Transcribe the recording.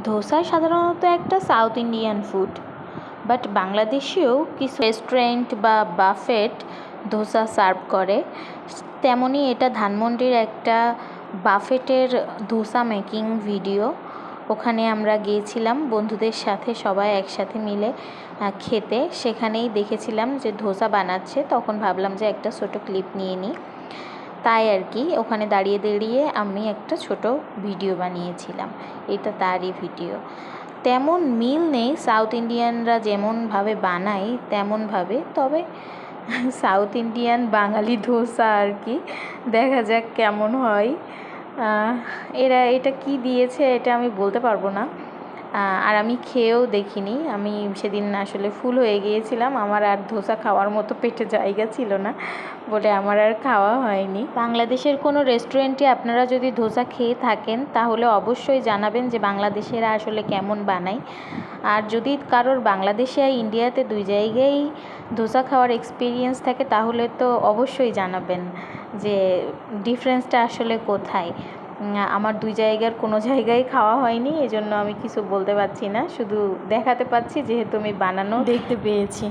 ধোসা সাধারণত একটা south Indian food, but বাংলাদেশেও কিছু রেস্টুরেন্ট বা বাফেট ধোসা সার্ভ করে। তেমনই এটা ধানমন্ডির একটা বাফেটের ধোসা মেকিং ভিডিও। ওখানে আমরা গিয়েছিলাম বন্ধুদের সাথে, সবাই একসাথে মিলে খেতে। সেখানেই দেখেছিলাম যে ধোসা বানাচ্ছে, তখন ভাবলাম যে একটা ছোটো ক্লিপ নিয়ে নিই। তাই আর কি ওখানে দাঁড়িয়ে দাঁড়িয়ে আমি একটা ছোট ভিডিও বানিয়েছিলাম। এটা তারই ভিডিও। তেমন মিল নেই সাউথ ইন্ডিয়ানরা যেমনভাবে বানায় তেমনভাবে, তবে সাউথ ইন্ডিয়ান বাঙালি ধোসা আর কি, দেখা যাক কেমন হয়। এটা কি দিয়েছে এটা আমি বলতে পারবো না, আর আমি খেয়েও দেখিনি। আমি সেদিন আসলে ফুল হয়ে গিয়েছিলাম, আমার আর ধোসা খাওয়ার মতো পেটে জায়গা ছিল না বলে আমার আর খাওয়া হয়নি। বাংলাদেশের কোনো রেস্টুরেন্টে আপনারা যদি ধোসা খেয়ে থাকেন তাহলে অবশ্যই জানাবেন যে বাংলাদেশেরা আসলে কেমন বানায়। আর যদি কারোর বাংলাদেশে আর ইন্ডিয়াতে দুই জায়গায় ধোসা খাওয়ার এক্সপিরিয়েন্স থাকে তাহলে তো অবশ্যই জানাবেন যে ডিফারেন্সটা আসলে কোথায়। আমার দুই জায়গার কোনো জায়গায় খাওয়া হয়নি, এজন্য আমি কিছু বলতে পারছি না, শুধু দেখাতে পাচ্ছি যেহেতু আমি বানানো দেখতে পেয়েছি।